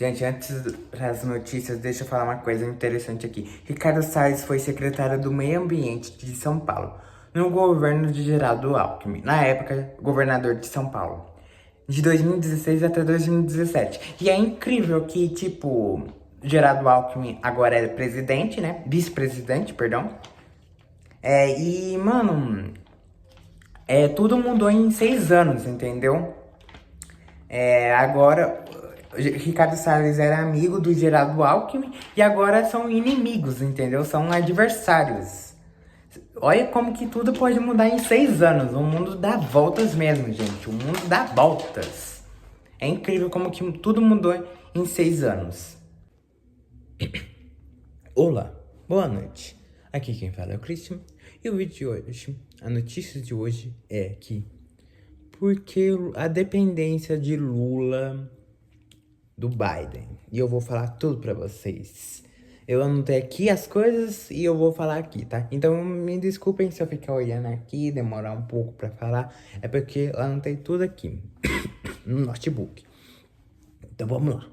Gente, antes das notícias, deixa eu falar uma coisa interessante aqui. Ricardo Salles foi secretário do Meio Ambiente de São Paulo, no governo de Geraldo Alckmin, na época, governador de São Paulo, de 2016 até 2017. E é incrível que, tipo, Geraldo Alckmin agora é presidente, né? Vice-presidente, perdão. Mano, tudo mudou em 6 anos, entendeu? Agora, Ricardo Salles era amigo do Geraldo Alckmin e agora são inimigos, entendeu? São adversários. Olha como que tudo pode mudar em 6 anos. O mundo dá voltas mesmo, gente. O mundo dá voltas. É incrível como que tudo mudou em 6 anos. Olá, boa noite. Aqui quem fala é o Christian. E o vídeo de hoje, a notícia de hoje é que porque a dependência de Lula do Biden. E eu vou falar tudo pra vocês. Eu anotei aqui as coisas e eu vou falar aqui, tá? Então me desculpem se eu ficar olhando aqui, demorar um pouco pra falar. É porque eu anotei tudo aqui no notebook. Então vamos lá.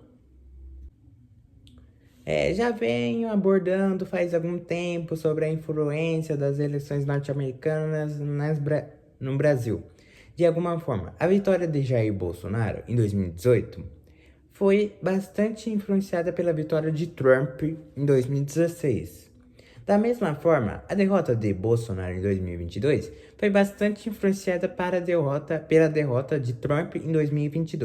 Já venho abordando faz algum tempo sobre a influência das eleições norte-americanas no Brasil. De alguma forma, a vitória de Jair Bolsonaro em 2018 foi bastante influenciada pela vitória de Trump em 2016. Da mesma forma, a derrota de Bolsonaro em 2022 foi bastante influenciada pela derrota de Trump em 2020.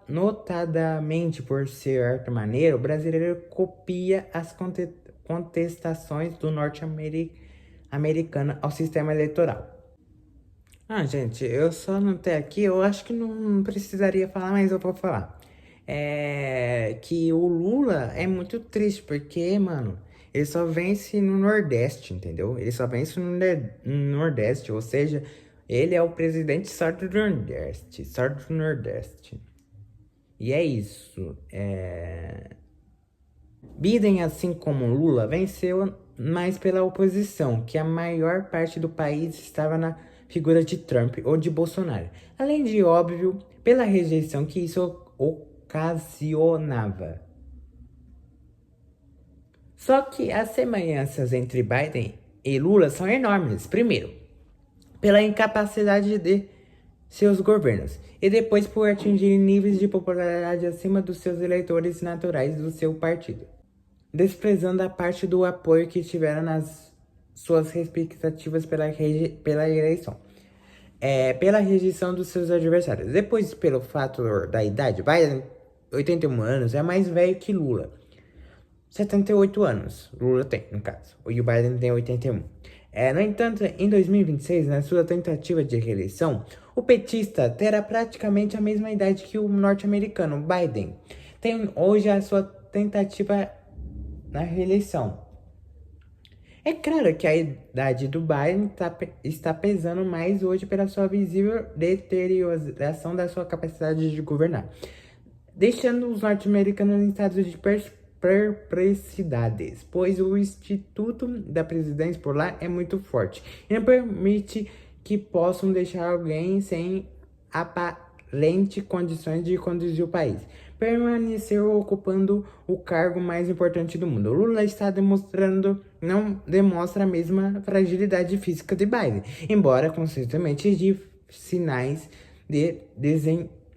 Notadamente por certa maneira, o brasileiro copia as contestações do norte-americano ao sistema eleitoral. Gente, eu só anotei aqui, eu acho que não precisaria falar, mas eu vou falar. Que o Lula é muito triste, porque, mano, ele só vence no Nordeste, entendeu? Ele só vence no Nordeste, ou seja, ele é o presidente só do Nordeste. E é isso. Biden, assim como Lula, venceu mais pela oposição, que a maior parte do país estava na figura de Trump ou de Bolsonaro. Além de, óbvio, pela rejeição que isso ocasionava. Só que as semelhanças entre Biden e Lula são enormes. Primeiro, pela incapacidade de seus governos, e depois por atingir níveis de popularidade acima dos seus eleitores naturais do seu partido, desprezando a parte do apoio que tiveram nas suas expectativas pela eleição. Pela rejeição dos seus adversários. Depois, pelo fator da idade, Biden, 81 anos, é mais velho que Lula. 78 anos, Lula tem, no caso. E o Biden tem 81. No entanto, em 2026, na sua tentativa de reeleição, o petista terá praticamente a mesma idade que o norte-americano, Biden. Tem hoje a sua tentativa na reeleição. É claro que a idade do Biden está pesando mais hoje pela sua visível deterioração da sua capacidade de governar, deixando os norte-americanos em estado de perplexidades, pois o instituto da presidência por lá é muito forte e não permite que possam deixar alguém sem aparente condições de conduzir o país permaneceu ocupando o cargo mais importante do mundo. Lula não demonstra a mesma fragilidade física de Biden, embora constantemente de sinais de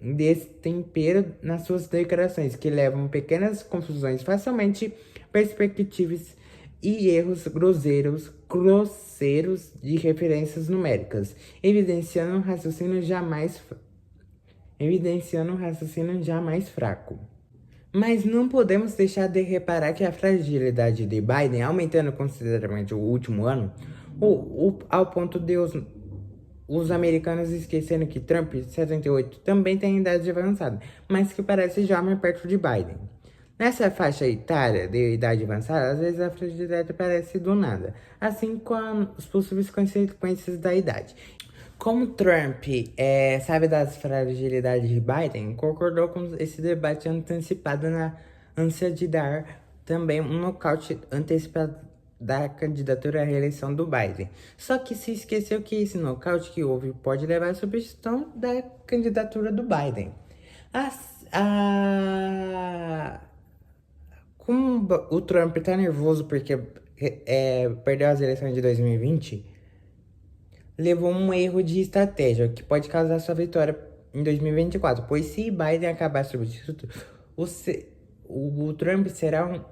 destempero nas suas declarações, que levam pequenas confusões facilmente perceptíveis e erros grosseiros de referências numéricas, evidenciando um raciocínio jamais fraco. Mas não podemos deixar de reparar que a fragilidade de Biden, aumentando consideravelmente o último ano, ao ponto de os americanos esquecerem que Trump, 78, também tem idade avançada, mas que parece jovem perto de Biden. Nessa faixa etária de idade avançada, às vezes a fragilidade aparece do nada, assim como as possíveis consequências da idade. Como Trump sabe das fragilidades de Biden, concordou com esse debate antecipado na ânsia de dar também um nocaute antecipado da candidatura à reeleição do Biden. Só que se esqueceu que esse nocaute que houve pode levar à substituição da candidatura do Biden. A... Como o Trump tá nervoso porque perdeu as eleições de 2020, levou um erro de estratégia que pode causar sua vitória em 2024. Pois se Biden acabar substituto, o Trump será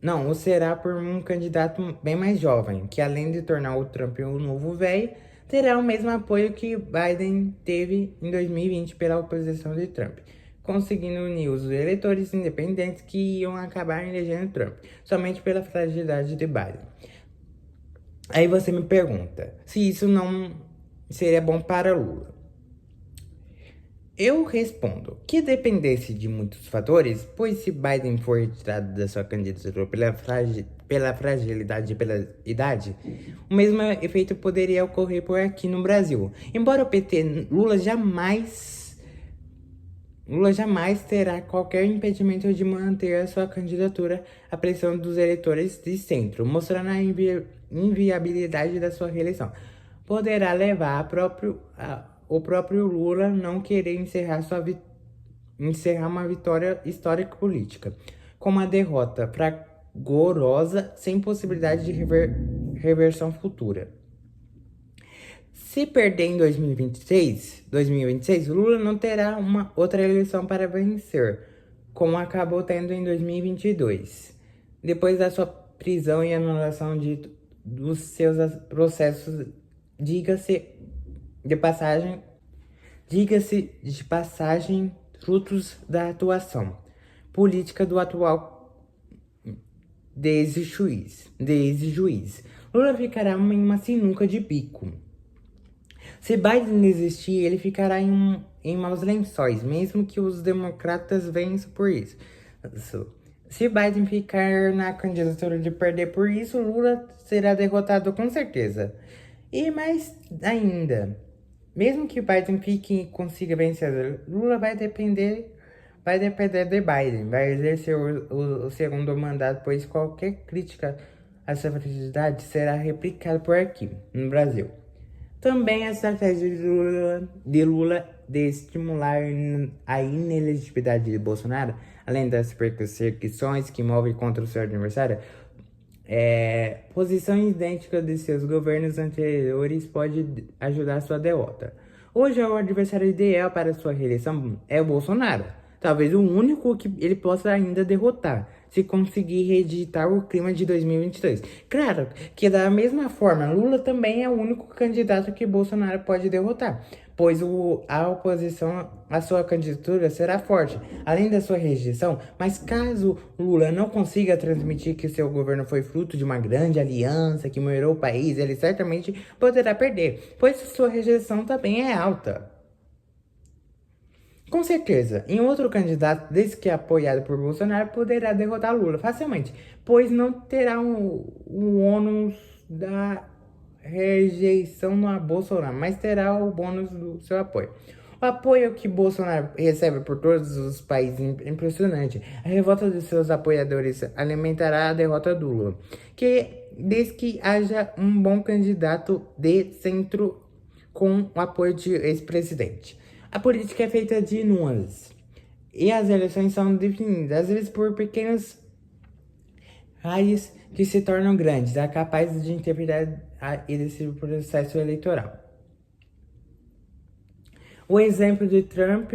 não, o será por um candidato bem mais jovem, que além de tornar o Trump um novo velho, terá o mesmo apoio que Biden teve em 2020 pela oposição de Trump, conseguindo unir os eleitores independentes que iam acabar elegendo Trump, somente pela fragilidade de Biden. Aí você me pergunta se isso não seria bom para Lula. Eu respondo que dependesse de muitos fatores, pois se Biden for retirado da sua candidatura pela fragilidade e pela idade, o mesmo efeito poderia ocorrer por aqui no Brasil. Embora o PT, Lula jamais terá qualquer impedimento de manter a sua candidatura à pressão dos eleitores de centro, mostrando a inviabilidade da sua reeleição. Poderá levar o próprio Lula não querer encerrar uma vitória histórica política, com uma derrota fragorosa sem possibilidade de reversão futura. Se perder em 2026, Lula não terá uma outra eleição para vencer, como acabou tendo em 2022, depois da sua prisão e anulação dos seus processos, diga-se de passagem, frutos da atuação política do atual desde-juiz. Lula ficará em uma sinuca de bico. Se Biden desistir, ele ficará em maus lençóis, mesmo que os democratas vençam por isso. Se Biden ficar na candidatura de perder por isso, Lula será derrotado com certeza. E mais ainda, mesmo que Biden fique e consiga vencer, Lula vai depender de Biden, vai exercer o segundo mandato, pois qualquer crítica à sua fragilidade será replicada por aqui, no Brasil. Também a estratégia de Lula de estimular a inelegibilidade de Bolsonaro, além das perseguições que move contra o seu adversário, posições idênticas de seus governos anteriores pode ajudar a sua derrota. Hoje, o adversário ideal para sua reeleição é o Bolsonaro, talvez o único que ele possa ainda derrotar, se conseguir reeditar o clima de 2022. Claro que da mesma forma, Lula também é o único candidato que Bolsonaro pode derrotar, pois a oposição à sua candidatura será forte, além da sua rejeição. Mas caso Lula não consiga transmitir que seu governo foi fruto de uma grande aliança que melhorou o país, ele certamente poderá perder, pois sua rejeição também é alta. Com certeza, em outro candidato, desde que é apoiado por Bolsonaro, poderá derrotar Lula facilmente, pois não terá o ônus da rejeição a Bolsonaro, mas terá o bônus do seu apoio. O apoio que Bolsonaro recebe por todos os países é impressionante. A revolta de seus apoiadores alimentará a derrota do Lula, desde que haja um bom candidato de centro com o apoio de ex-presidente. A política é feita de nuances, e as eleições são definidas, às vezes, por pequenos raios que se tornam grandes, capazes de interpretar esse processo eleitoral. O exemplo de Trump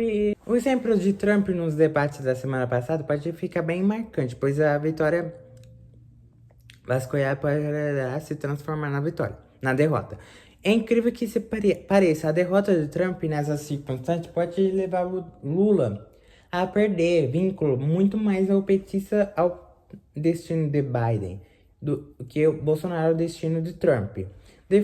nos debates da semana passada pode ficar bem marcante, pois a vitória vasculhada poderá se transformar na derrota. É incrível que se pareça, a derrota de Trump nessas circunstâncias pode levar o Lula a perder vínculo muito mais ao petista ao destino de Biden do que o Bolsonaro ao destino de Trump. De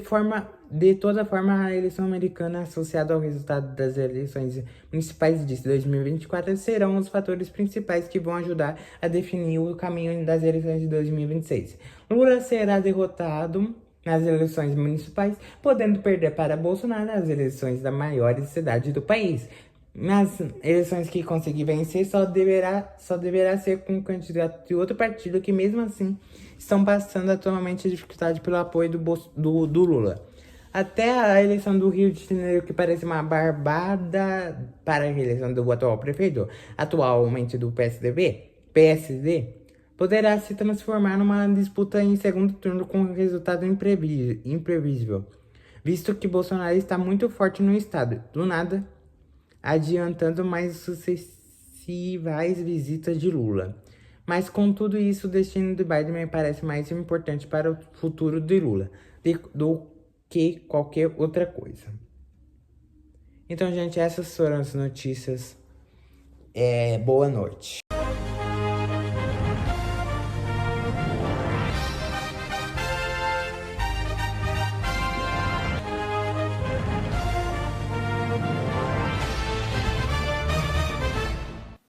toda forma, a eleição americana associada ao resultado das eleições municipais de 2024 serão os fatores principais que vão ajudar a definir o caminho das eleições de 2026. Lula será derrotado nas eleições municipais, podendo perder para Bolsonaro nas eleições da maior cidade do país. Nas eleições que conseguir vencer, só deverá ser com um candidato de outro partido que, mesmo assim, estão passando atualmente a dificuldade pelo apoio do Lula. Até a eleição do Rio de Janeiro, que parece uma barbada para a eleição do atual prefeito, atualmente do PSD, poderá se transformar numa disputa em segundo turno com resultado imprevisível, visto que Bolsonaro está muito forte no estado, do nada, adiantando mais sucessivas visitas de Lula. Mas com tudo isso, o destino de Biden me parece mais importante para o futuro de Lula do que qualquer outra coisa. Então, gente, essas foram as notícias. Boa noite.